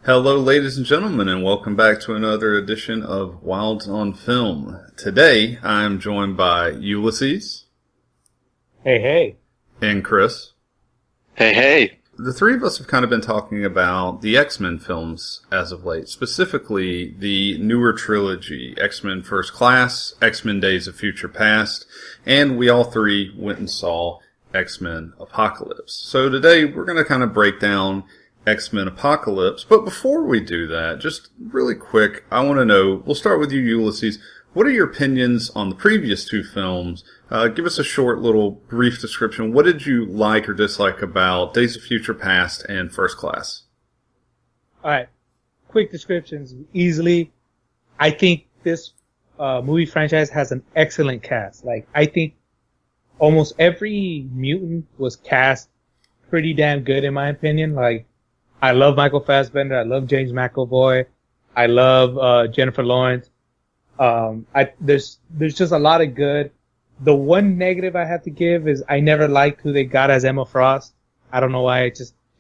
Hello, ladies and gentlemen, and welcome back to another edition of Wilds on Film. Today, I am joined by Ulysses. Hey, hey. And Chris. Hey, hey. The three of us have kind of been talking about the X-Men films as of late, specifically the newer trilogy, X-Men First Class, X-Men Days of Future Past, and we all three went and saw X-Men Apocalypse. So today, we're going to kind of break down X-Men Apocalypse, but before we do that, just really quick, I want to know, we'll start with you, Ulysses. What are your opinions on the previous two films? Give us a short little brief description. What did you like or dislike about Days of Future Past and First Class? Alright, quick descriptions. Easily, I think this movie franchise has an excellent cast. I think almost every mutant was cast pretty damn good in my opinion. I love Michael Fassbender. I love James McAvoy. I love Jennifer Lawrence. There's just a lot of good. The one negative I have to give is I never liked who they got as Emma Frost. I don't know why.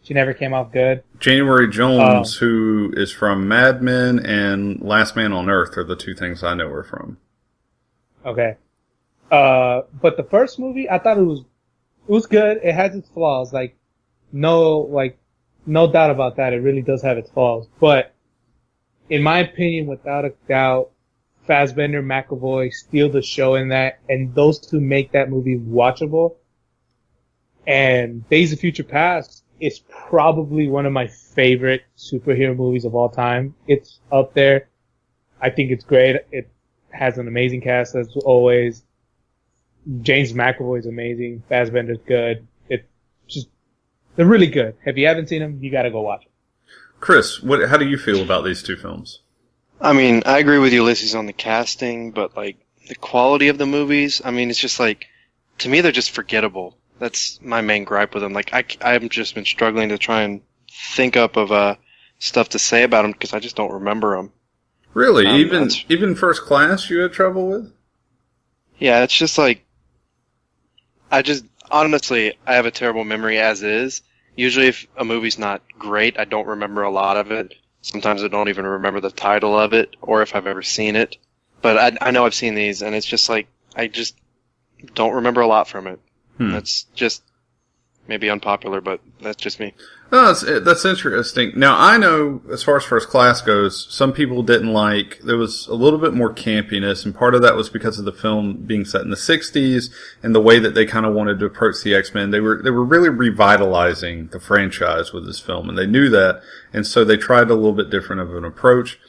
She never came off good. January Jones, who is from Mad Men and Last Man on Earth, are the two things I know her from. Okay. But the first movie, I thought it was good. It has its flaws. No doubt about that. It really does have its flaws. But in my opinion, without a doubt, Fassbender, McAvoy steal the show in that, and those two make that movie watchable. And Days of Future Past is probably one of my favorite superhero movies of all time. It's up there. I think it's great. It has an amazing cast as always. James McAvoy is amazing. Fassbender's good. They're really good. If you haven't seen them, you gotta go watch them. Chris, how do you feel about these two films? I mean, I agree with Ulysses on the casting, but the quality of the movies, it's just to me they're just forgettable. That's my main gripe with them. I've just been struggling to try and think up of stuff to say about them because I just don't remember them. Really? Even First Class you had trouble with? Yeah, it's just honestly, I have a terrible memory as is. Usually if a movie's not great, I don't remember a lot of it. Sometimes I don't even remember the title of it, or if I've ever seen it. But I know I've seen these, and it's just I just don't remember a lot from it. That's just maybe unpopular, but that's just me. No, that's interesting. Now, I know, as far as First Class goes, some people didn't there was a little bit more campiness, and part of that was because of the film being set in the 60s, and the way that they kind of wanted to approach the X-Men. They were really revitalizing the franchise with this film, and they knew that, and so they tried a little bit different of an approach.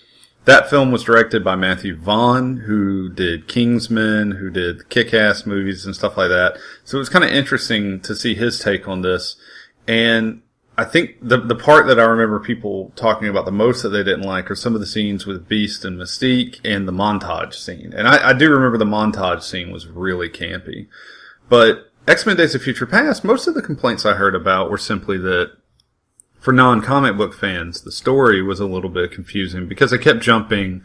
That film was directed by Matthew Vaughn, who did Kingsman, who did Kick-Ass movies and stuff like that. So it was kind of interesting to see his take on this. And I think the part that I remember people talking about the most that they didn't like are some of the scenes with Beast and Mystique and the montage scene. And I do remember the montage scene was really campy. But X-Men Days of Future Past, most of the complaints I heard about were simply that for non-comic book fans, the story was a little bit confusing because it kept jumping,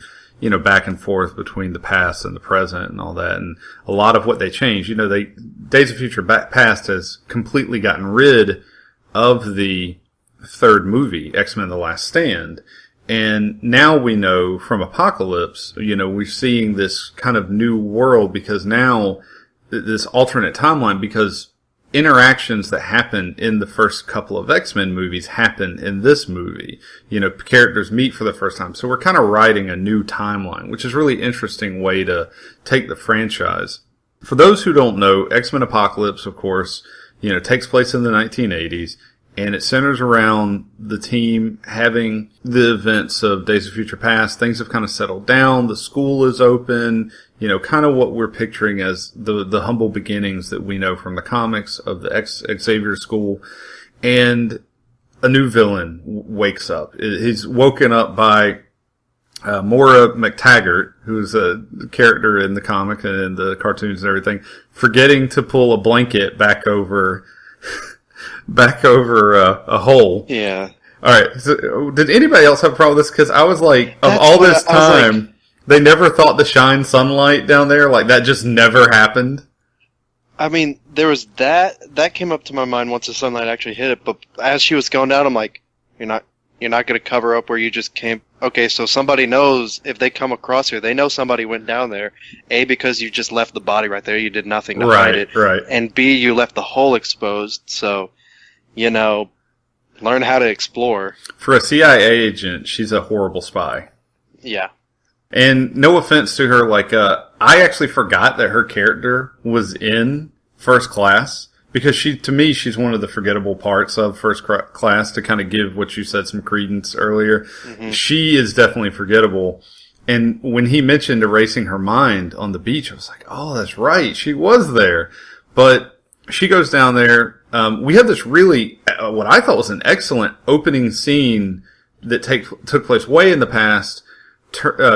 back and forth between the past and the present and all that. And a lot of what they changed, Days of Future Past has completely gotten rid of the third movie, X-Men The Last Stand. And now we know from Apocalypse, we're seeing this kind of new world because now this alternate timeline, because interactions that happen in the first couple of X-Men movies happen in this movie. Characters meet for the first time. So we're kind of writing a new timeline, which is a really interesting way to take the franchise. For those who don't know, X-Men Apocalypse, of course, takes place in the 1980s, and it centers around the team having the events of Days of Future Past. Things have kind of settled down. The school is open. Kind of what we're picturing as the humble beginnings that we know from the comics of the Xavier School. And a new villain wakes up. He's woken up by Maura McTaggart, who's a character in the comic and in the cartoons and everything, forgetting to pull a blanket back over a hole. Yeah. All right. So, did anybody else have a problem with this? Because I was like, of all this time, they never thought to shine sunlight down there. That just never happened. There was that came up to my mind once the sunlight actually hit it. But as she was going down, I'm like, you're not You're not going to cover up where you just came. Okay, so somebody knows if they come across here, they know somebody went down there. A, because you just left the body right there, you did nothing to hide it. Right. And B, you left the hole exposed. So, learn how to explore. For a CIA agent, she's a horrible spy. Yeah. And no offense to her, I actually forgot that her character was in First Class. Because to me, she's one of the forgettable parts of First Class, to kind of give what you said some credence earlier. Mm-hmm. She is definitely forgettable. And when he mentioned erasing her mind on the beach, I was like, oh, that's right. She was there. But she goes down there. We have this really, what I thought was an excellent opening scene that took place way in the past,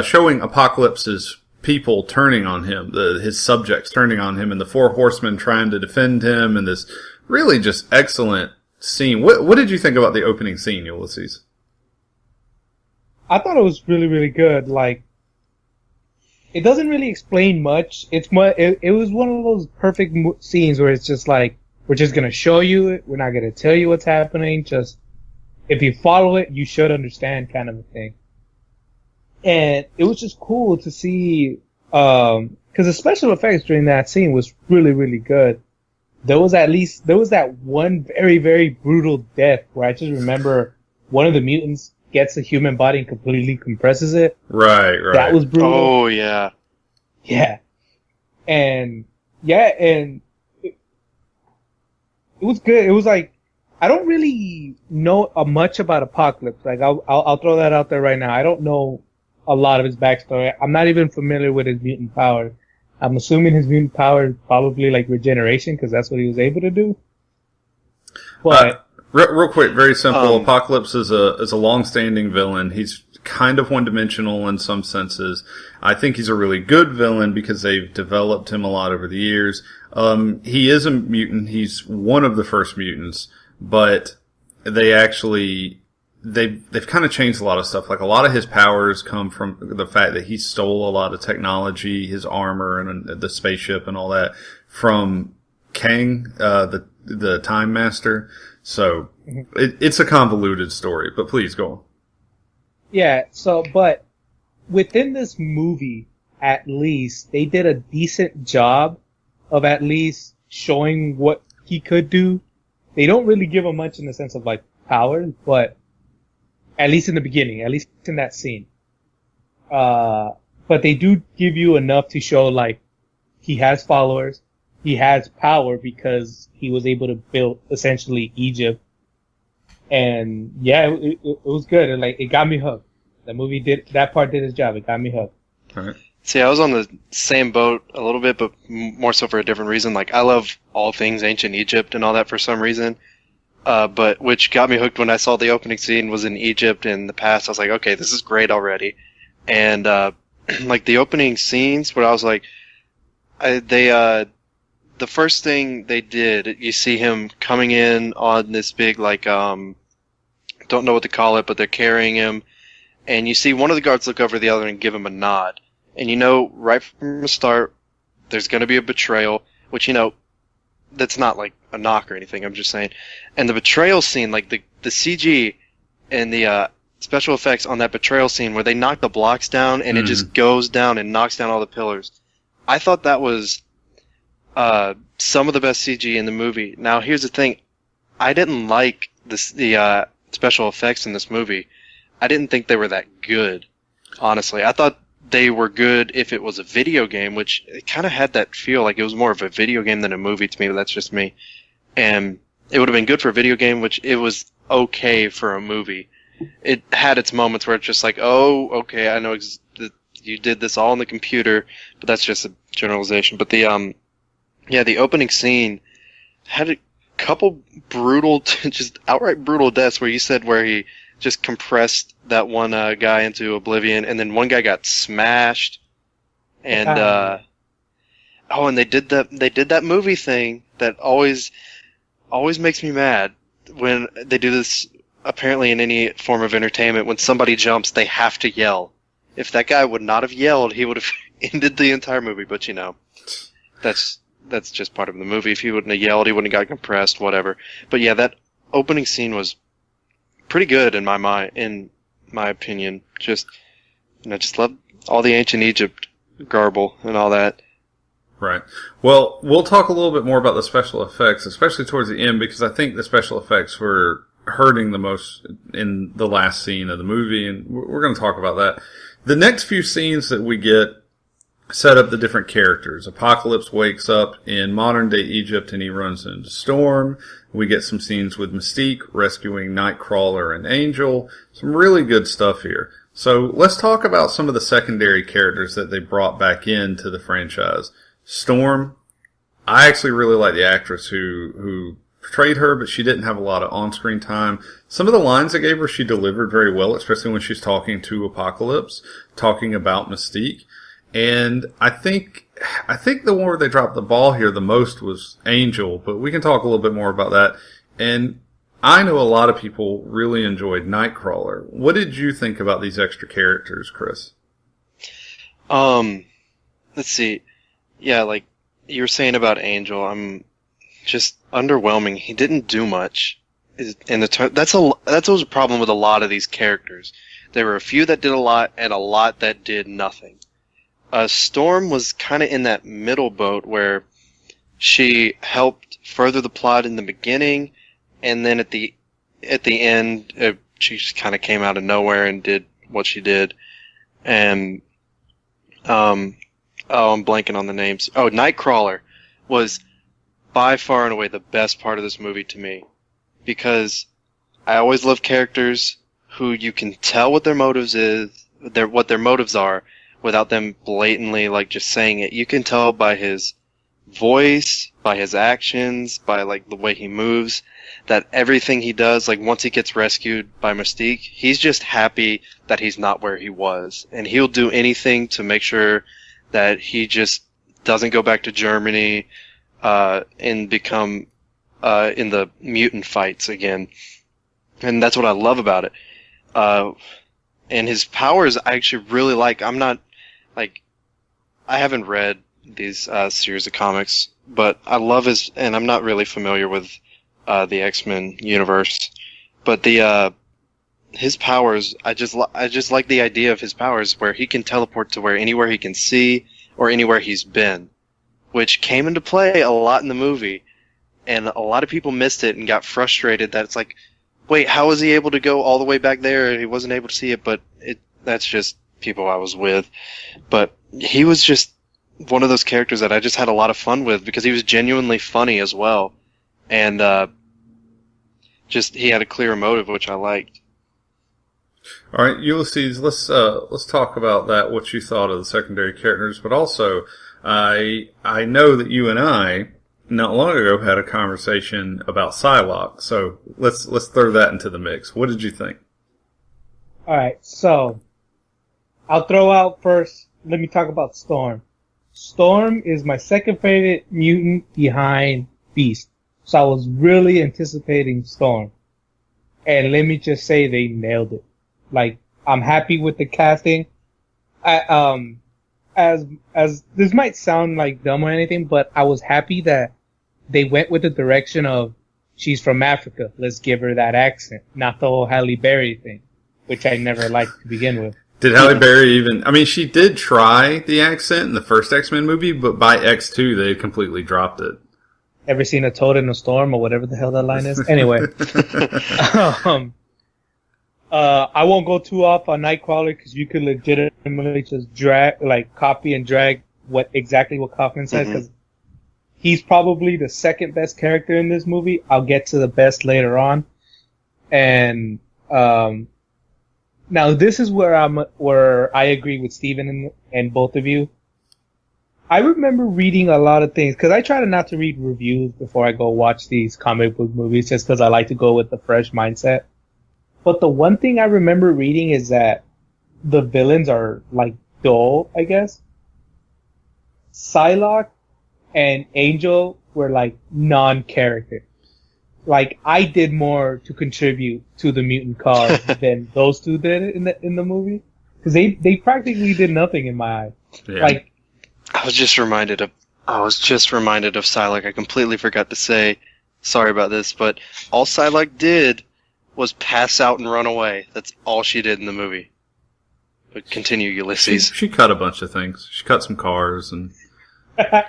showing Apocalypse's people turning on him, his subjects turning on him, and the four horsemen trying to defend him, and this really just excellent scene. What did you think about the opening scene, Ulysses? I thought it was really, really good. It doesn't really explain much. It was one of those perfect scenes where it's just like, we're just gonna show you it. We're not gonna tell you what's happening. Just, if you follow it, you should understand, kind of a thing. And it was just cool to see, cause the special effects during that scene was really, really good. There was that one very, very brutal death where I just remember one of the mutants gets a human body and completely compresses it. Right. That was brutal. Oh, yeah. Yeah. And it was good. It was like, I don't really know much about Apocalypse. I'll throw that out there right now. I don't know a lot of his backstory. I'm not even familiar with his mutant power. I'm assuming his mutant power is probably regeneration, because that's what he was able to do. But real quick, very simple. Apocalypse is a long-standing villain. He's kind of one-dimensional in some senses. I think he's a really good villain because they've developed him a lot over the years. He is a mutant. He's one of the first mutants, but they've kind of changed a lot of stuff. A lot of his powers come from the fact that he stole a lot of technology, his armor and the spaceship and all that, from Kang, the Time Master. So it's a convoluted story, but please go on. Yeah. But within this movie, at least they did a decent job of at least showing what he could do. They don't really give him much in the sense of powers, but at least in the beginning, at least in that scene. But they do give you enough to show, he has followers, he has power because he was able to build, essentially, Egypt. And, yeah, it was good. It got me hooked. That part did its job. It got me hooked. All right. See, I was on the same boat a little bit, but more so for a different reason. I love all things ancient Egypt and all that for some reason. But which got me hooked when I saw the opening scene was in Egypt in the past. I was like, okay, this is great already. And, the opening scenes where I was like, the first thing they did, you see him coming in on this big, don't know what to call it, but they're carrying him. And you see one of the guards look over the other and give him a nod. And right from the start, there's going to be a betrayal, which, that's not a knock or anything, I'm just saying. And the betrayal scene, the CG and the special effects on that betrayal scene where they knock the blocks down and it just goes down and knocks down all the pillars. I thought that was some of the best CG in the movie. Now, here's the thing. I didn't like the special effects in this movie. I didn't think they were that good, honestly. I thought they were good if it was a video game, which it kind of had that feel like it was more of a video game than a movie to me, but that's just me. And it would have been good for a video game, which it was okay for a movie. It had its moments where it's just oh, okay, I know you did this all on the computer, but that's just a generalization. But the opening scene had a couple brutal, just outright brutal deaths where you said where he just compressed that one guy into oblivion, and then one guy got smashed, and and they did that movie thing that always makes me mad when they do this. Apparently, in any form of entertainment, when somebody jumps, they have to yell. If that guy would not have yelled, he would have ended the entire movie. But that's just part of the movie. If he wouldn't have yelled, he wouldn't have got compressed, whatever. But yeah, that opening scene was pretty good in my opinion. Just love all the ancient Egypt garble and all that. Right. Well, we'll talk a little bit more about the special effects, especially towards the end, because I think the special effects were hurting the most in the last scene of the movie, and we're going to talk about that. The next few scenes that we get set up the different characters. Apocalypse wakes up in modern-day Egypt, and he runs into Storm. We get some scenes with Mystique rescuing Nightcrawler and Angel. Some really good stuff here. So let's talk about some of the secondary characters that they brought back into the franchise. Storm, I actually really like the actress who portrayed her, but she didn't have a lot of on-screen time. Some of the lines they gave her, she delivered very well, especially when she's talking to Apocalypse, talking about Mystique. And I think the one where they dropped the ball here the most was Angel, but we can talk a little bit more about that. And I know a lot of people really enjoyed Nightcrawler. What did you think about these extra characters, Chris? Let's see. Yeah, like you were saying about Angel, I'm just underwhelming. He didn't do much. That's always a problem with a lot of these characters. There were a few that did a lot and a lot that did nothing. Storm was kind of in that middle boat where she helped further the plot in the beginning, and then at the end, she just kind of came out of nowhere and did what she did. And I'm blanking on the names. Oh, Nightcrawler was by far and away the best part of this movie to me, because I always love characters who you can tell what their motives are without them blatantly like just saying it. You can tell by his voice, by his actions, by like the way he moves, that everything he does, like once he gets rescued by Mystique, he's just happy that he's not where he was, and he'll do anything to make sure that he just doesn't go back to Germany and become in the mutant fights again. And that's what I love about it. And his powers I actually really like. I haven't read these series of comics, but I love and I'm not really familiar with the X-Men universe, but his powers, I just like the idea of his powers where he can teleport to anywhere he can see or anywhere he's been, which came into play a lot in the movie, and a lot of people missed it and got frustrated that it's like, wait, how was he able to go all the way back there? He wasn't able to see it, but that's just people I was with. But he was just one of those characters that I just had a lot of fun with because he was genuinely funny as well. And he had a clear motive, which I liked. All right, Ulysses, let's talk about that, what you thought of the secondary characters, but also I know that you and I not long ago had a conversation about Psylocke, so let's throw that into the mix. What did you think? All right, so I'll throw out first. Let me talk about Storm. Storm is my second favorite mutant behind Beast, so I was really anticipating Storm, and let me just say they nailed it. Like, I'm happy with the casting. As this might sound like dumb or anything, but I was happy that they went with the direction of she's from Africa. Let's give her that accent, not the whole Halle Berry thing, which I never liked to begin with. Did Halle Berry she did try the accent in the first X-Men movie, but by X2 they completely dropped it. Ever seen a toad in a storm or whatever the hell that line is? Anyway. I won't go too off on Nightcrawler because you could legitimately just copy and drag what Kaufman said, because he's probably the second best character in this movie. I'll get to the best later on. And now this is where I agree with Steven and both of you. I remember reading a lot of things because I try not to read reviews before I go watch these comic book movies, just because I like to go with the fresh mindset. But the one thing I remember reading is that the villains are, like, dull, I guess. Psylocke and Angel were, like, non-character. Like, I did more to contribute to the mutant cause than those two did in the movie. Because they practically did nothing in my eye. Yeah. Like, I was just reminded of Psylocke. I completely forgot to say, sorry about this, but all Psylocke did was pass out and run away. That's all she did in the movie. But continue, Ulysses. She cut a bunch of things. She cut some cars and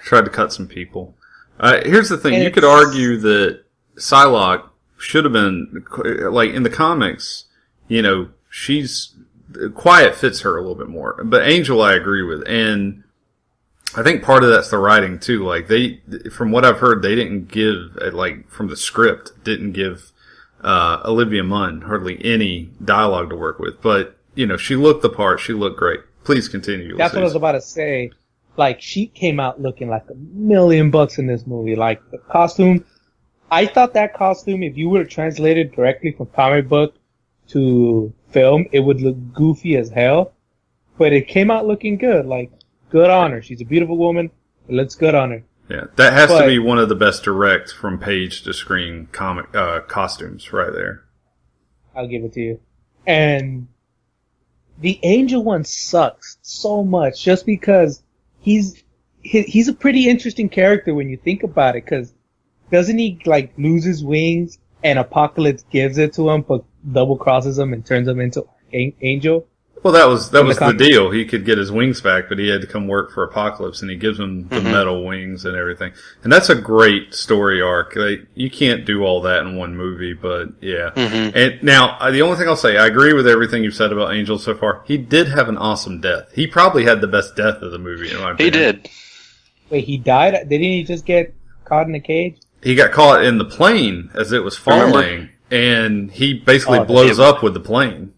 tried to cut some people. Here's the thing. And you could argue that Psylocke should have been, like, in the comics, you know, Quiet fits her a little bit more. But Angel I agree with. And I think part of that's the writing, too. Like, from what I've heard, they didn't give, like, from the script, didn't give Olivia Munn hardly any dialogue to work with. But, you know, she looked the part. She looked great. Please continue. Ulysses. That's what I was about to say. Like, she came out looking like $1,000,000 in this movie. Like, the costume, I thought that costume, if you were to translate it directly from comic book to film, it would look goofy as hell. But it came out looking good. Like, good on her. She's a beautiful woman. It looks good on her. Yeah, that has to be one of the best direct from page to screen comic costumes right there. I'll give it to you. And the Angel one sucks so much just because he's a pretty interesting character when you think about it, because doesn't he like lose his wings and Apocalypse gives it to him but double crosses him and turns him into Angel? Well, that was the deal. He could get his wings back, but he had to come work for Apocalypse, and he gives him the metal wings and everything. And that's a great story arc. You can't do all that in one movie, but yeah. And now, the only thing I'll say, I agree with everything you've said about Angel so far. He did have an awesome death. He probably had the best death of the movie, in my opinion. He did. Wait, he died? Didn't he just get caught in a cage? He got caught in the plane as it was falling, and he basically blows up with the plane.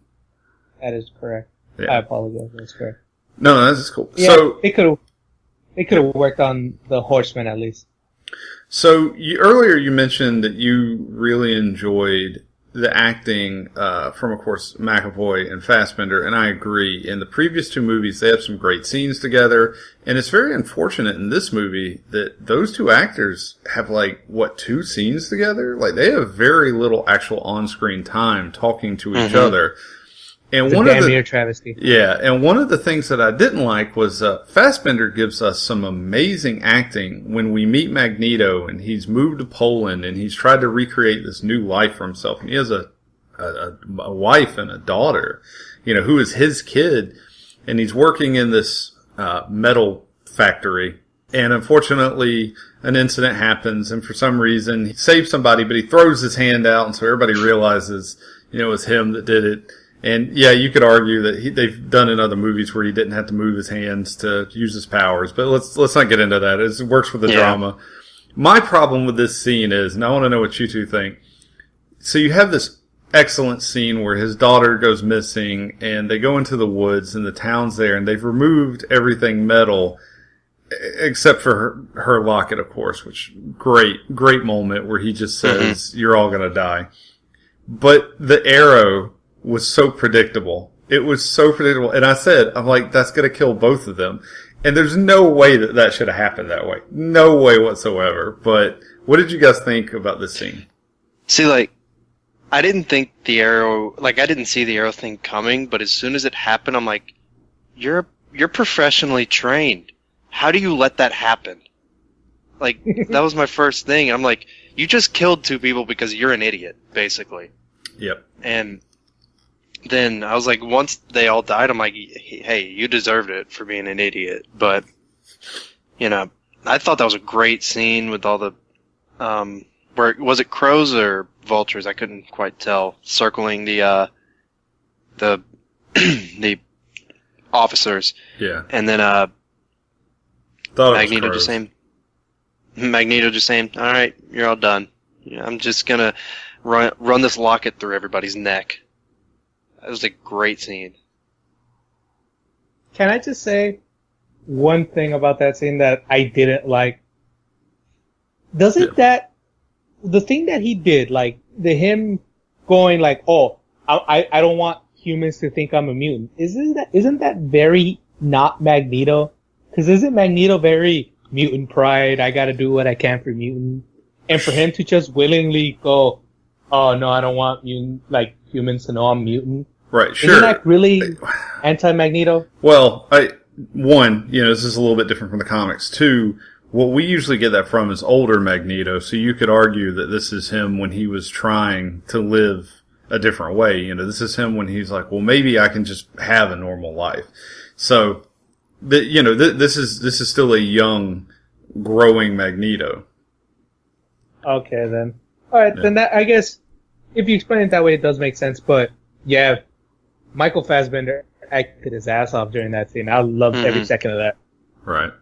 That is correct. Yeah. I apologize. That's correct. No, that's cool. Yeah, So they could have worked on the Horseman at least. So earlier you mentioned that you really enjoyed the acting from, of course, McAvoy and Fassbender, and I agree. In the previous two movies, they have some great scenes together, and it's very unfortunate in this movie that those two actors have, like, two scenes together? Like, they have very little actual on-screen time talking to each other. And one of the travesty. Yeah, and one of the things that I didn't like was Fassbender gives us some amazing acting when we meet Magneto, and he's moved to Poland, and he's tried to recreate this new life for himself, and he has a wife and a daughter, who is his kid, and he's working in this metal factory. And unfortunately, an incident happens, and for some reason, he saves somebody, but he throws his hand out, and so everybody realizes, it's him that did it. And yeah, you could argue that they've done in other movies where he didn't have to move his hands to use his powers, but let's not get into that. It works for the drama. My problem with this scene is, and I want to know what you two think. So you have this excellent scene where his daughter goes missing, and they go into the woods, and the town's there, and they've removed everything metal except for her locket, of course, which great moment where he just says, "You're all gonna die." But the arrow was so predictable. It was so predictable. And I'm like, that's going to kill both of them. And there's no way that should have happened that way. No way whatsoever. But what did you guys think about this scene? See, I didn't think the arrow, I didn't see the arrow thing coming, but as soon as it happened, I'm like, you're professionally trained. How do you let that happen? That was my first thing. I'm like, you just killed two people because you're an idiot, basically. Yep. And then I was like, once they all died, I'm like, hey, you deserved it for being an idiot. But, I thought that was a great scene with all the, was it crows or vultures? I couldn't quite tell. Circling the the officers. Yeah. And then, Magneto just saying, all right, you're all done. I'm just gonna run this locket through everybody's neck. That was a great scene. Can I just say one thing about that scene that I didn't like? Doesn't the thing that he did, him going I don't want humans to think I'm a mutant, isn't that very not Magneto? Because isn't Magneto very mutant pride? I gotta do what I can for mutant. And for him to just willingly go, oh no, I don't want humans to know I'm mutant. Right, sure. Isn't that really anti-Magneto? Well, one, this is a little bit different from the comics. Two, what we usually get that from is older Magneto, so you could argue that this is him when he was trying to live a different way. You know, this is him when he's like, well, maybe I can just have a normal life. So, this is still a young, growing Magneto. Okay, then. All right, then that, I guess, if you explain it that way, it does make sense. But yeah, Michael Fassbender acted his ass off during that scene. I loved every second of that. Right.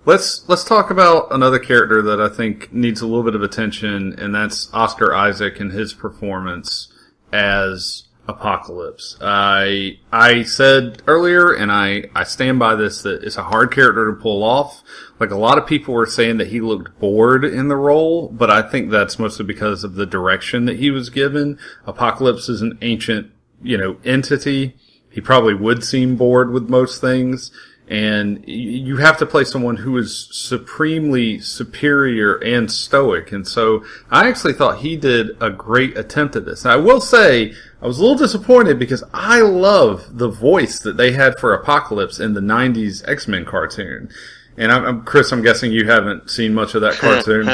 Let's talk about another character that I think needs a little bit of attention, and that's Oscar Isaac and his performance as Apocalypse. I said earlier, and I stand by this, that it's a hard character to pull off. Like, a lot of people were saying that he looked bored in the role, but I think that's mostly because of the direction that he was given. Apocalypse is an ancient, entity. He probably would seem bored with most things. And you have to play someone who is supremely superior and stoic. And so I actually thought he did a great attempt at this. Now, I will say I was a little disappointed because I love the voice that they had for Apocalypse in the 90s X-Men cartoon. And Chris, I'm guessing you haven't seen much of that cartoon.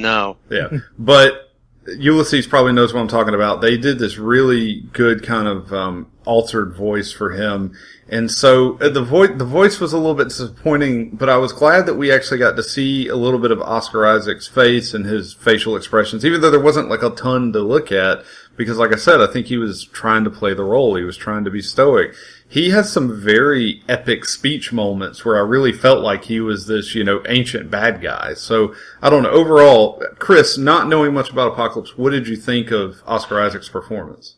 No. Yeah. But Ulysses probably knows what I'm talking about. They did this really good kind of altered voice for him. And so the voice was a little bit disappointing, but I was glad that we actually got to see a little bit of Oscar Isaac's face and his facial expressions, even though there wasn't like a ton to look at, because like I said, I think he was trying to play the role. He was trying to be stoic. He has some very epic speech moments where I really felt like he was this, ancient bad guy. So, I don't know. Overall, Chris, not knowing much about Apocalypse, what did you think of Oscar Isaac's performance?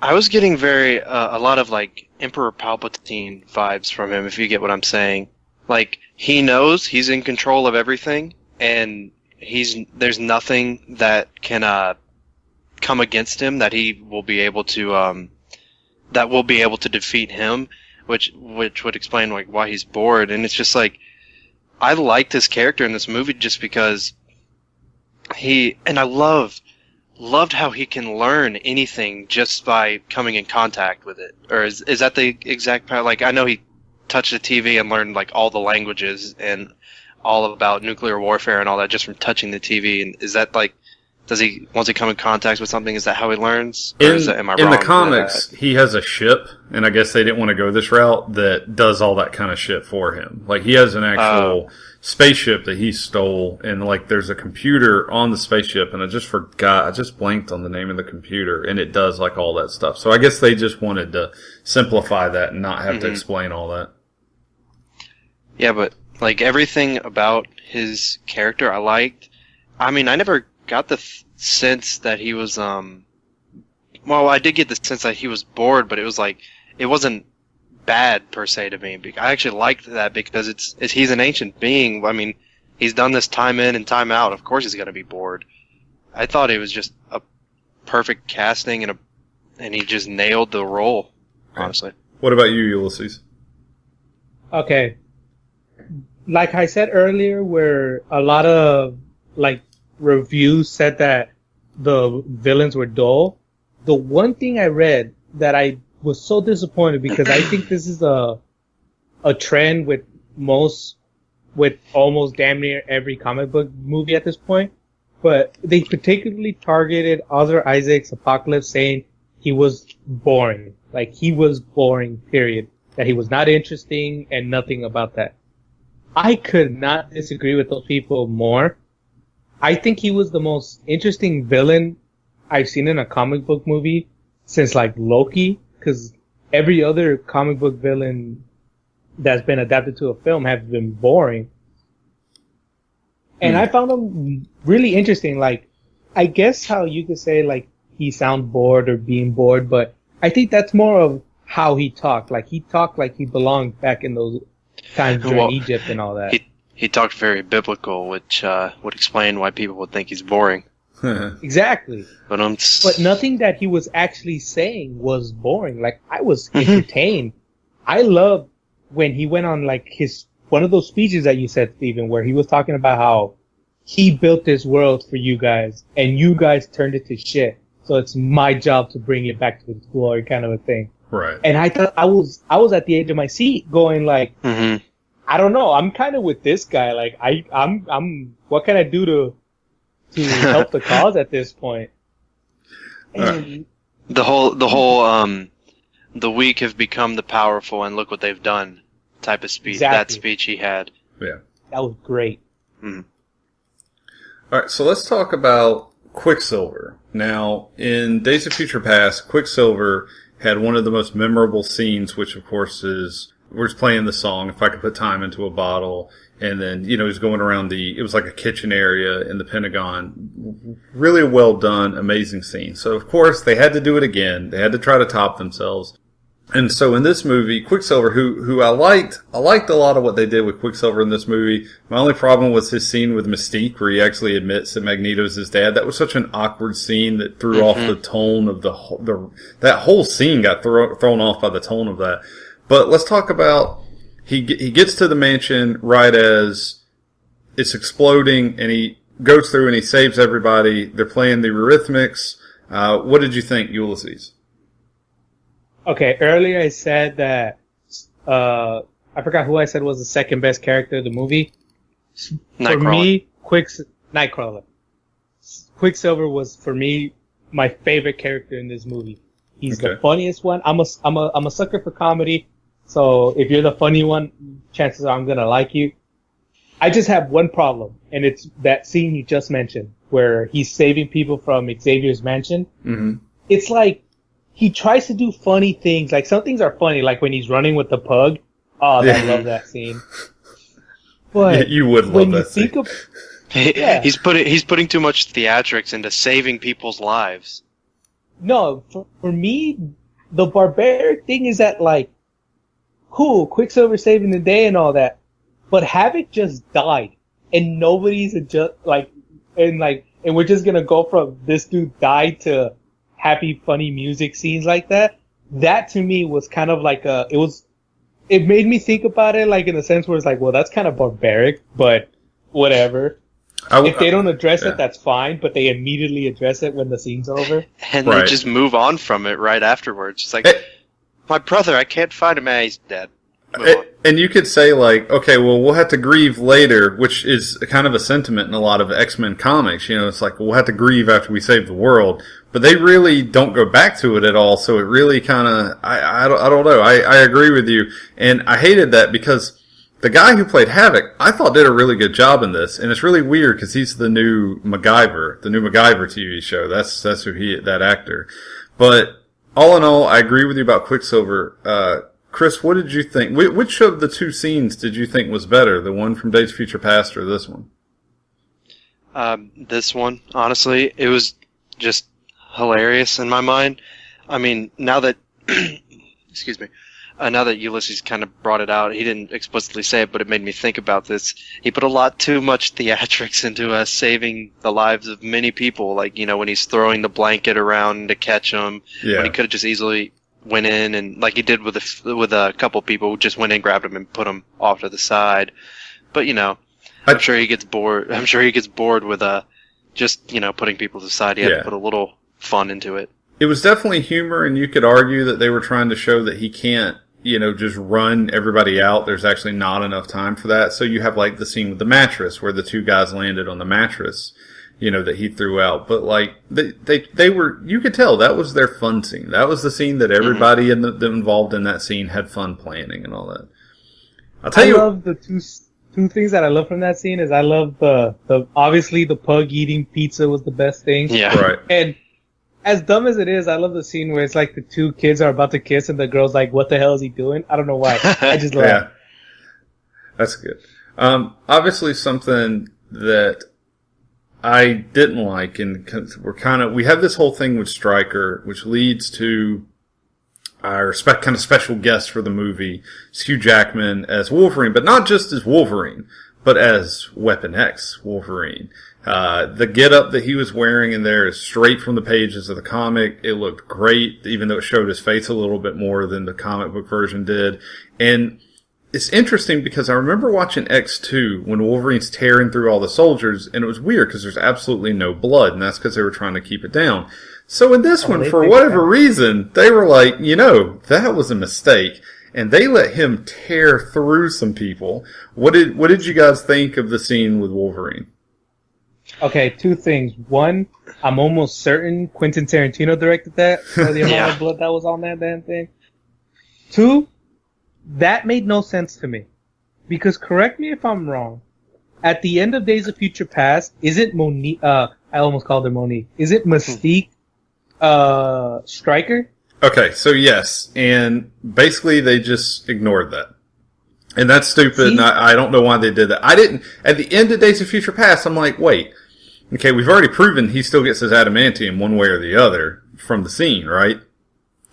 I was getting a lot of like Emperor Palpatine vibes from him, if you get what I'm saying. Like, he knows he's in control of everything, and there's nothing that can come against him that he will be able to defeat him, which would explain like why he's bored. And it's just like, I liked his character in this movie just because I loved how he can learn anything just by coming in contact with it. Or is that the exact part? Like, I know he touched the TV and learned like all the languages and all about nuclear warfare and all that just from touching the TV. And is that like, once he come in contact with something, is that how he learns? Or am I wrong? In the comics, he has a ship, and I guess they didn't want to go this route, that does all that kind of shit for him. Like, he has an actual spaceship that he stole, and like, there's a computer on the spaceship, and I just blanked on the name of the computer, and it does like all that stuff. So I guess they just wanted to simplify that and not have to explain all that. Yeah, but like, everything about his character I liked. I mean, I never got the sense that he was, well, I did get the sense that he was bored, but it was like, it wasn't bad per se to me. I actually liked that because he's an ancient being. I mean, he's done this time in and time out. Of course he's going to be bored. I thought it was just a perfect casting and he just nailed the role, honestly. What about you, Ulysses? Okay. Like I said earlier, where a lot of, like, reviews said that the villains were dull. The one thing I read that I was so disappointed, because I think this is a trend with almost damn near every comic book movie at this point, but they particularly targeted Oscar Isaac's Apocalypse, saying he was boring. Like, he was boring, period. That he was not interesting and nothing about that. I could not disagree with those people more. I think he was the most interesting villain I've seen in a comic book movie since, like, Loki, because every other comic book villain that's been adapted to a film has been boring. And I found him really interesting. Like, I guess how you could say, like, he sound bored or being bored, but I think that's more of how he talked. Like, he talked like he belonged back in those times during Egypt and all that. He talked very biblical, which would explain why people would think he's boring. Exactly. But nothing that he was actually saying was boring. Like, I was entertained. I loved when he went on, like, one of those speeches that you said, Stephen, where he was talking about how he built this world for you guys, and you guys turned it to shit. So it's my job to bring it back to its glory, kind of a thing. Right. And I thought I was at the edge of my seat, going like, I don't know. I'm kind of with this guy. Like, I'm. What can I do to help the cause at this point? And The whole the weak have become the powerful, and look what they've done type of speech. Exactly. That speech he had. Yeah. that was great. Mm. All right, so let's talk about Quicksilver. Now, in Days of Future Past, Quicksilver had one of the most memorable scenes, which of course is, we're just playing the song, If I Could Put Time Into a Bottle, and then, he's going around it was like a kitchen area in the Pentagon. Really well done, amazing scene. So of course, they had to do it again. They had to try to top themselves. And so in this movie, Quicksilver, who I liked a lot of what they did with Quicksilver in this movie. My only problem was his scene with Mystique, where he actually admits that Magneto's his dad. That was such an awkward scene that threw off the tone of that whole scene got thrown off by the tone of that. But let's talk about, he gets to the mansion right as it's exploding, and he goes through and he saves everybody. They're playing the Eurythmics. What did you think, Ulysses? Okay, earlier I said that I forgot who I said was the second best character of the movie. For me, Nightcrawler. Quicksilver was for me my favorite character in this movie. He's the funniest one. I'm a sucker for comedy, so if you're the funny one, chances are I'm gonna like you. I just have one problem, and it's that scene you just mentioned where he's saving people from Xavier's mansion. Mm-hmm. It's like he tries to do funny things. Like, some things are funny, like when he's running with the pug. Oh, I love that scene. But you would love that scene. He's putting too much theatrics into saving people's lives. No, for me, the barbaric thing is that, like, cool, Quicksilver saving the day and all that, but Havoc just died, and nobody's and we're just gonna go from this dude died to happy, funny music scenes like that. That to me was kind of like it made me think about it, like, in a sense where it's like, well, that's kind of barbaric, but whatever. If they don't address it, that's fine, but they immediately address it when the scene's over. And they just move on from it right afterwards. It's like, my brother, I can't find him. He's dead. And you could say, like, okay, well, we'll have to grieve later, which is kind of a sentiment in a lot of X-Men comics. It's like, we'll have to grieve after we save the world. But they really don't go back to it at all, so it really kind of, I don't know. I agree with you. And I hated that because the guy who played Havoc, I thought did a really good job in this. And it's really weird because he's the new MacGyver TV show. That's who that actor. But all in all, I agree with you about Quicksilver. Chris, what did you think? Which of the two scenes did you think was better? The one from Days of Future Past or this one? This one, honestly, it was just hilarious in my mind. I mean, now that excuse me, now that Ulysses kind of brought it out, he didn't explicitly say it, but it made me think about this. He put a lot too much theatrics into saving the lives of many people. Like, when he's throwing the blanket around to catch them, when he could have just easily went in and, like he did with a couple people who just went in, grabbed him, and put him off to the side. But I'm sure he gets bored. I'm sure he gets bored with just putting people to the side. He had to put a little fun into it. It was definitely humor, and you could argue that they were trying to show that he can't, just run everybody out. There's actually not enough time for that. So you have, like, the scene with the mattress where the two guys landed on the mattress, that he threw out. But, like, they were, you could tell that was their fun scene. That was the scene that everybody involved in that scene had fun planning and all that. I love the two things that I love from that scene is I love the obviously the pug eating pizza was the best thing. Yeah. Right. And as dumb as it is, I love the scene where it's like the two kids are about to kiss and the girl's like, what the hell is he doing? I don't know why. I just love it. That's good. Obviously something that I didn't like, and we have this whole thing with Stryker, which leads to our kind of special guest for the movie, Hugh Jackman as Wolverine, but not just as Wolverine, but as Weapon X Wolverine. The getup that he was wearing in there is straight from the pages of the comic. It looked great, even though it showed his face a little bit more than the comic book version did. And it's interesting because I remember watching X2 when Wolverine's tearing through all the soldiers, and it was weird because there's absolutely no blood, and that's because they were trying to keep it down. So in this one, for whatever reason, they were like, that was a mistake. And they let him tear through some people. What did you guys think of the scene with Wolverine? Okay, two things. One, I'm almost certain Quentin Tarantino directed that for the amount of blood that was on that damn thing. Two, that made no sense to me. Because correct me if I'm wrong. At the end of Days of Future Past, isn't Monique, I almost called her Monique. Is it Mystique, Stryker? Okay, so yes. And basically they just ignored that. And that's stupid, and I don't know why they did that. At the end of Days of Future Past, I'm like, wait. Okay, we've already proven he still gets his adamantium one way or the other from the scene, right?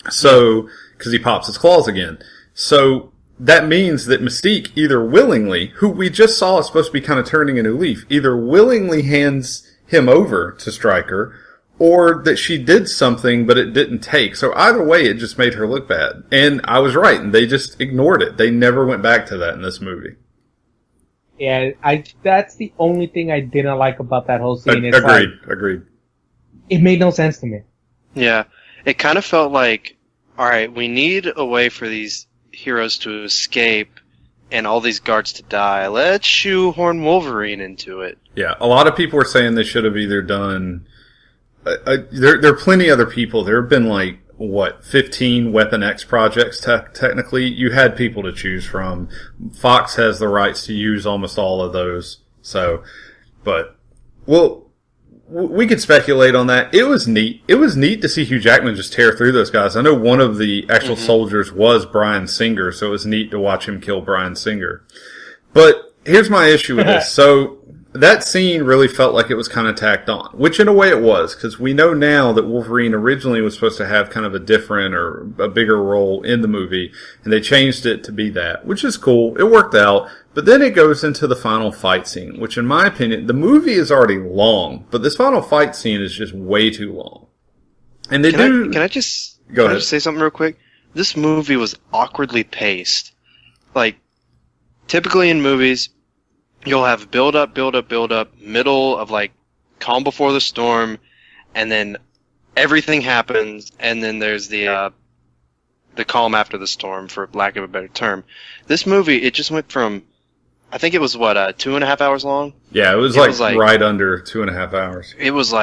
So, because he pops his claws again. So, that means that Mystique either willingly, who we just saw is supposed to be kind of turning a new leaf, either willingly hands him over to Stryker, or that she did something but it didn't take. So either way, it just made her look bad. And I was right, and they just ignored it. They never went back to that in this movie. Yeah, that's the only thing I didn't like about that whole scene. Agreed. It made no sense to me. Yeah, it kind of felt like, alright, we need a way for these heroes to escape and all these guards to die. Let's shoehorn Wolverine into it. Yeah, a lot of people were saying they should have either done... there are plenty other people. There have been 15 Weapon X projects technically. You had people to choose from. Fox has the rights to use almost all of those. So, but, well, we could speculate on that. It was neat. It was neat to see Hugh Jackman just tear through those guys. I know one of the actual soldiers was Bryan Singer, so it was neat to watch him kill Bryan Singer. But here's my issue with this. So, that scene really felt like it was kind of tacked on, which in a way it was, because we know now that Wolverine originally was supposed to have kind of a different or a bigger role in the movie, and they changed it to be that, which is cool. It worked out, but then it goes into the final fight scene, which in my opinion, the movie is already long, but this final fight scene is just way too long. And they Can I just say something real quick? This movie was awkwardly paced. Typically in movies, you'll have build up, middle of calm before the storm, and then everything happens, and then there's the calm after the storm, for lack of a better term. This movie, it just went from, I think it was 2.5 hours long? Yeah, it was right under 2.5 hours. It was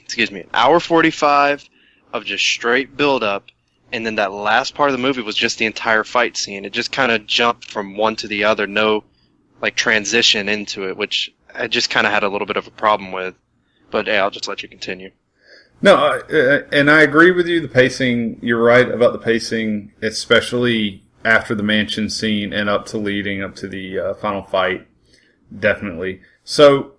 excuse me, an hour 45 of just straight build up. And then that last part of the movie was just the entire fight scene. It just kind of jumped from one to the other, no transition into it, which I just kind of had a little bit of a problem with. But hey, I'll just let you continue. No, and I agree with you. The pacing, you're right about the pacing, especially after the mansion scene and leading up to the final fight. Definitely. So,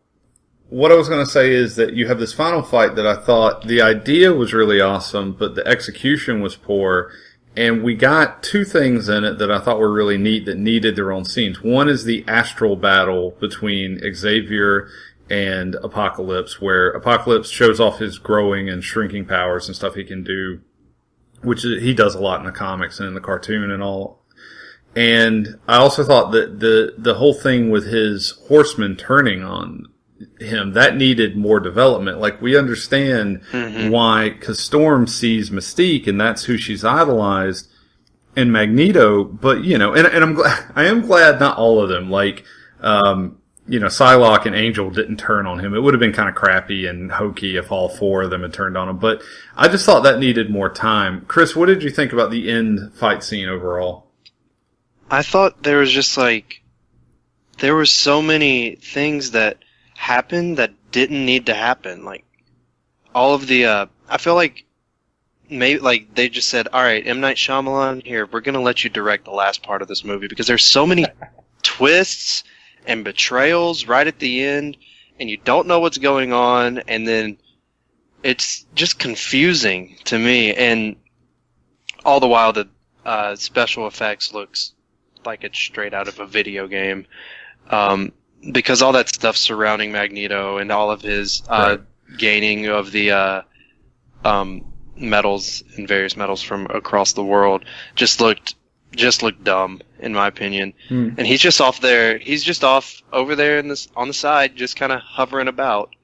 what I was going to say is that you have this final fight that I thought the idea was really awesome, but the execution was poor. And we got two things in it that I thought were really neat that needed their own scenes. One is the astral battle between Xavier and Apocalypse, where Apocalypse shows off his growing and shrinking powers and stuff he can do, which he does a lot in the comics and in the cartoon and all. And I also thought that the whole thing with his horsemen turning on him, that needed more development. We understand why, because Storm sees Mystique and that's who she's idolized, and Magneto, but and I am glad not all of them, Psylocke and Angel didn't turn on him. It would have been kind of crappy and hokey if all four of them had turned on him, but I just thought that needed more time. Chris, what did you think about the end fight scene overall? I thought there was just there were so many things that happened that didn't need to happen. All of the I feel maybe they just said, all right, M. Night Shyamalan, here, we're going to let you direct the last part of this movie, because there's so many twists and betrayals right at the end, and you don't know what's going on, and then it's just confusing to me, and all the while the special effects looks like it's straight out of a video game. Because all that stuff surrounding Magneto and all of his gaining of the metals and various metals from across the world just looked dumb, in my opinion. And he's just off there. He's just off over there on the side, just kind of hovering about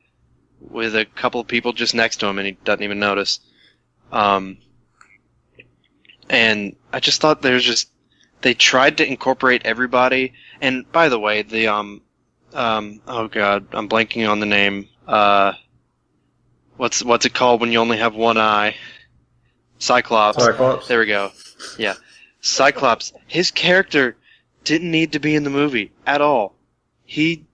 with a couple of people just next to him, and he doesn't even notice. And I just thought they tried to incorporate everybody. And by the way, Oh god, I'm blanking on the name. What's it called when you only have one eye? Cyclops. Cyclops. There we go. Yeah. Cyclops. His character didn't need to be in the movie at all. He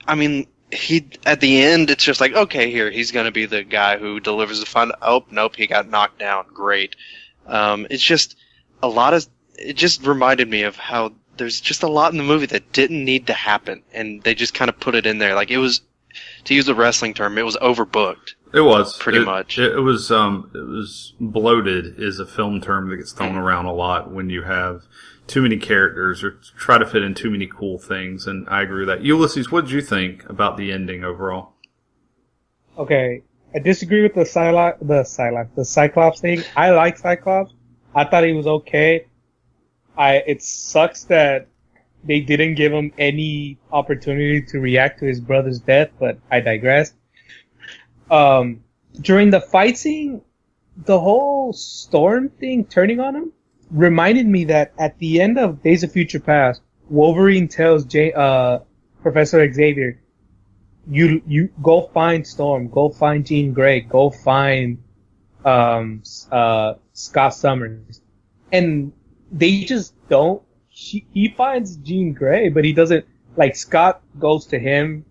at the end, it's just like, okay, here, he's gonna be the guy who delivers the fun. Oh, nope, he got knocked down. Great. It's just it just reminded me of how there's just a lot in the movie that didn't need to happen, and they just kind of put it in there. Like, it was, to use a wrestling term, it was overbooked. It was. Pretty much. It was bloated is a film term that gets thrown around a lot when you have too many characters or try to fit in too many cool things, and I agree with that. Ulysses, what did you think about the ending overall? Okay, I disagree with the Cyclops thing. I like Cyclops. I thought he was okay. It sucks that they didn't give him any opportunity to react to his brother's death, but I digress. During the fight scene, the whole Storm thing turning on him reminded me that at the end of Days of Future Past, Wolverine tells Professor Xavier, you go find Storm, go find Jean Grey, go find Scott Summers. And they just don't. He finds Jean Grey, but he doesn't, like, Scott goes to him,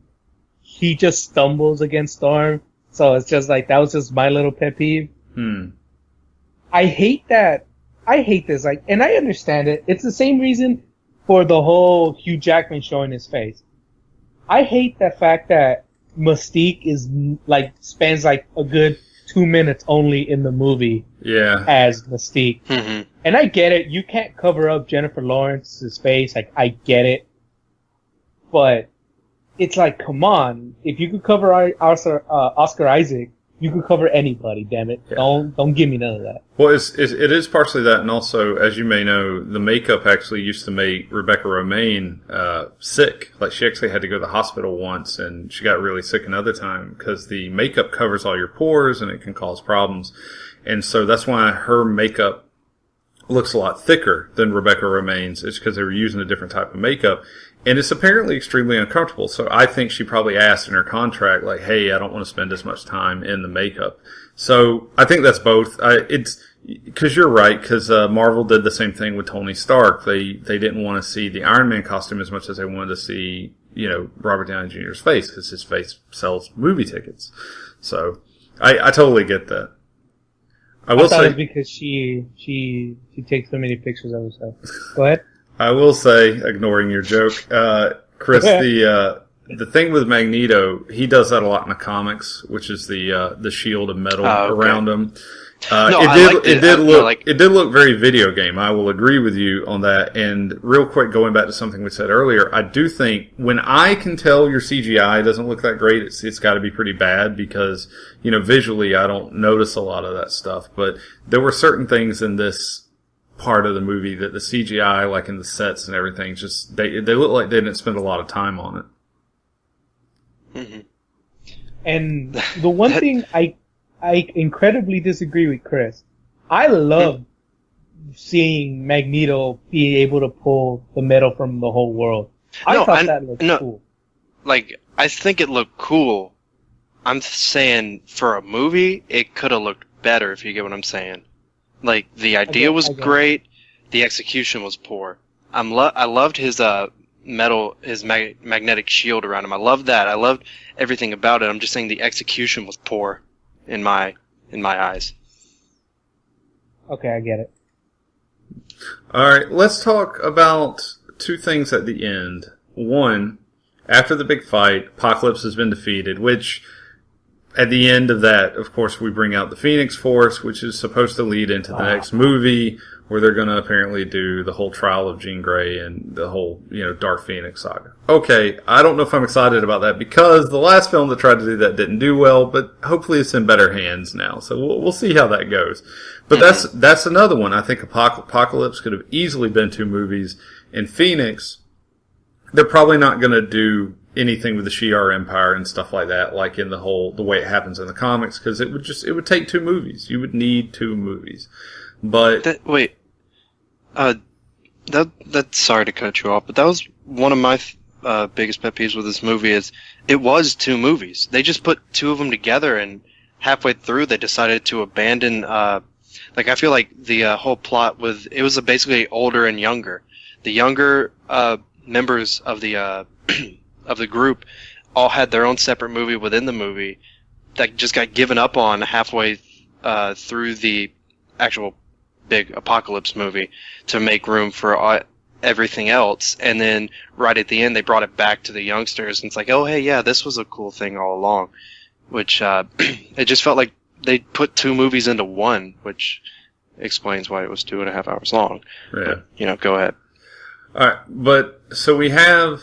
he just stumbles against Storm. So it's just like, that was just my little pet peeve. I hate that. I hate this, like, and I understand it. It's the same reason for the whole Hugh Jackman showing his face. I hate the fact that Mystique is, like, spends, like, a good 2 minutes only in the movie. Yeah. As Mystique. Mm-hmm. And I get it. You can't cover up Jennifer Lawrence's face. Like, I get it. But it's like, come on. If you could cover Oscar Isaac, you could cover anybody, damn it. Yeah. Don't give me none of that. Well, it is partially that, and also, as you may know, the makeup actually used to make Rebecca Romijn sick. Like, she actually had to go to the hospital once, and she got really sick another time, because the makeup covers all your pores, and it can cause problems. And so that's why her makeup looks a lot thicker than Rebecca Romijn's. It's because they were using a different type of makeup. And it's apparently extremely uncomfortable. So I think she probably asked in her contract, like, hey, I don't want to spend as much time in the makeup. So I think that's both. It's because you're right, because Marvel did the same thing with Tony Stark. They didn't want to see the Iron Man costume as much as they wanted to see, Robert Downey Jr.'s face, because his face sells movie tickets. So I totally get that. I thought it was because she takes so many pictures of herself. Go ahead. I will say, ignoring your joke, Chris, the thing with Magneto, he does that a lot in the comics, which is the shield of metal around him. It did look very video game. I will agree with you on that. And real quick, going back to something we said earlier, I do think when I can tell your CGI doesn't look that great, it's got to be pretty bad because, visually I don't notice a lot of that stuff. But there were certain things in this part of the movie that the CGI, like in the sets and everything, just they look like they didn't spend a lot of time on it. Mm-hmm. And the one thing I incredibly disagree with Chris. I love seeing Magneto be able to pull the metal from the whole world. I thought that looked cool. Like, I think it looked cool. I'm saying for a movie, it could have looked better, if you get what I'm saying. Like, the idea was great, the execution was poor. I loved his magnetic shield around him. I loved that. I loved everything about it. I'm just saying the execution was poor in my eyes. Okay, I get it. Alright, let's talk about two things at the end. One, after the big fight, Apocalypse has been defeated, which at the end of that, of course, we bring out the Phoenix Force, which is supposed to lead into the next movie, where they're going to apparently do the whole trial of Jean Grey and the whole, Dark Phoenix saga. Okay, I don't know if I'm excited about that because the last film that tried to do that didn't do well, but hopefully it's in better hands now. So we'll see how that goes. But that's another one. I think Apocalypse could have easily been two movies. In Phoenix, they're probably not going to do anything with the Shi'ar Empire and stuff like that, like in the way it happens in the comics, because it would take two movies. You would need two movies. But sorry to cut you off, but that was one of my biggest pet peeves with this movie is it was two movies. They just put two of them together, and halfway through they decided to abandon. I feel like the whole plot was basically older and younger. The younger members of the of the group all had their own separate movie within the movie that just got given up on halfway through the actual big apocalypse movie to make room for everything else. And then right at the end, they brought it back to the youngsters, and it's like, oh, hey, yeah, this was a cool thing all along. Which it just felt like they put two movies into one, which explains why it was 2.5 hours long. Yeah. But, go ahead. All right, but so we have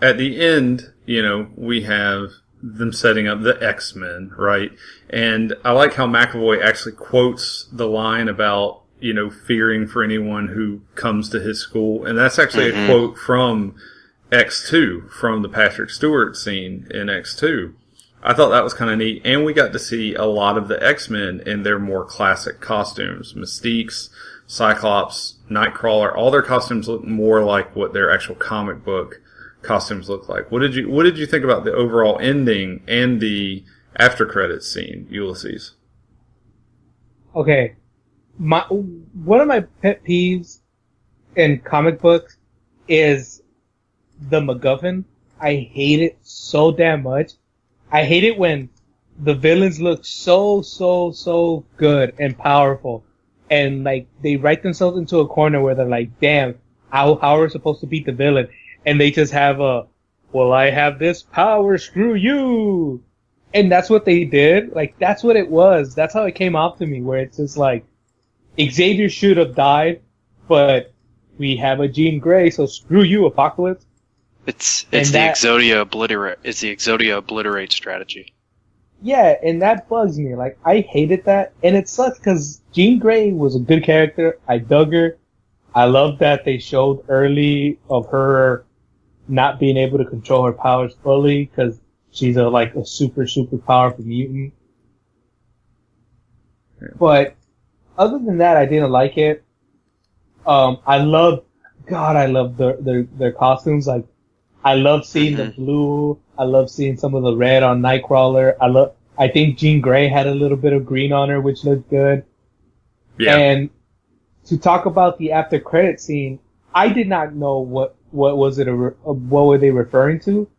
at the end, we have them setting up the X-Men, right? And I like how McAvoy actually quotes the line about, fearing for anyone who comes to his school. And that's actually a quote from X2, from the Patrick Stewart scene in X2. I thought that was kind of neat. And we got to see a lot of the X-Men in their more classic costumes. Mystique's, Cyclops, Nightcrawler, all their costumes look more like what their actual comic book costumes look like. What did you think about the overall ending and the after credits scene, Ulysses? Okay. One of my pet peeves in comic books is the MacGuffin. I hate it so damn much. I hate it when the villains look so good and powerful, and they write themselves into a corner where they're like, damn, how are we supposed to beat the villain? And they just have well, I have this power, screw you. And that's what they did. That's what it was. That's how it came off to me, where it's just like, Xavier should have died, but we have a Jean Grey, so screw you, Apocalypse. It's the Exodia obliterate strategy. Yeah, and that bugs me. I hated that, and it sucks because Jean Grey was a good character. I dug her. I love that they showed early of her not being able to control her powers fully because she's a super powerful mutant. Yeah. But other than that, I didn't like it. I love their costumes. I love seeing the blue. I love seeing some of the red on Nightcrawler. I think Jean Grey had a little bit of green on her, which looked good. Yeah. And to talk about the after credit scene, I did not know what were they referring to,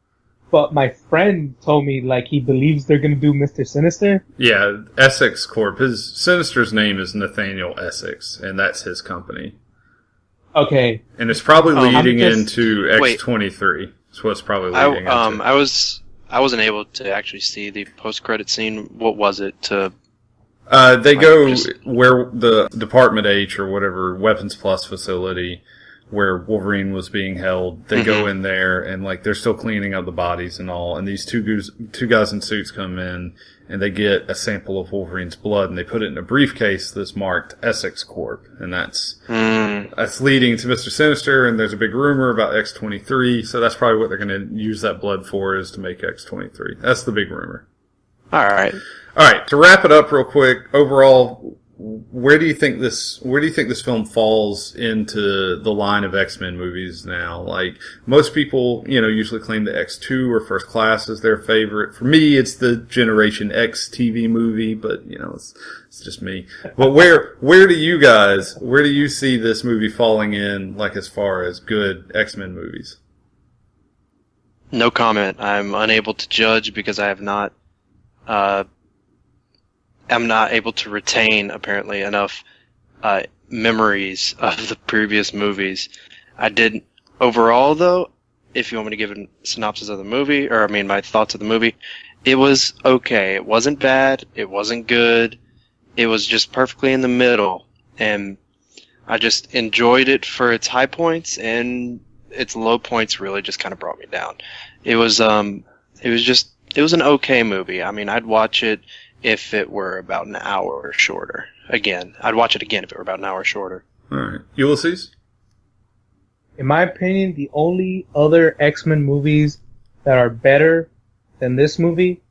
but my friend told me he believes they're gonna do Mr. Sinister. Yeah, Essex Corp. His Sinister's name is Nathaniel Essex, and that's his company. Okay. And it's probably leading into X-23. That's what it's probably leading into. I wasn't able to actually see the post-credit scene. What was it? They go where the Department H or whatever, Weapons Plus facility, where Wolverine was being held. They go in there and they're still cleaning up the bodies and all. And these two guys in suits come in and they get a sample of Wolverine's blood and they put it in a briefcase that's marked Essex Corp. And that's leading to Mr. Sinister. And there's a big rumor about X-23. So that's probably what they're going to use that blood for, is to make X-23. That's the big rumor. All right. To wrap it up real quick, overall, where do you think this film falls into the line of X-Men movies now? Most people, usually claim the X2 or First Class as their favorite. For me, it's the Generation X TV movie, but it's just me. But where do you see this movie falling in, as far as good X-Men movies? No comment. I'm unable to judge because I have not I'm not able to retain, apparently, enough memories of the previous movies. I did overall, though, if you want me to give a synopsis of the movie, my thoughts of the movie, it was okay. It wasn't bad. It wasn't good. It was just perfectly in the middle. And I just enjoyed it for its high points, and its low points really just kind of brought me down. It was an okay movie. I'd watch it if it were about an hour shorter. Again, I'd watch it again if it were about an hour shorter. All right. Ulysses? In my opinion, the only other X-Men movies that are better than this movie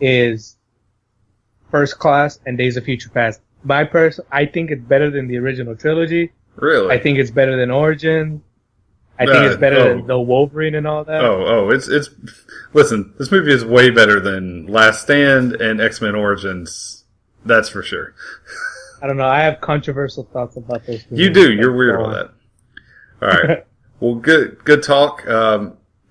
is First Class and Days of Future Past. I think it's better than the original trilogy. Really? I think it's better than Origin. I think it's better than the Wolverine and all that. It's listen, this movie is way better than Last Stand and X-Men Origins. That's for sure. I don't know. I have controversial thoughts about those movies. You do. You're weird about that. All right. Well, good talk.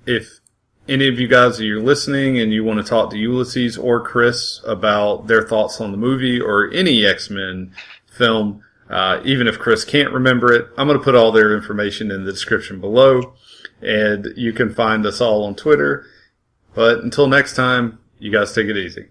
If any of you guys are listening and you want to talk to Ulysses or Chris about their thoughts on the movie or any X-Men film, even if Chris can't remember it, I'm going to put all their information in the description below, and you can find us all on Twitter. But until next time, you guys take it easy.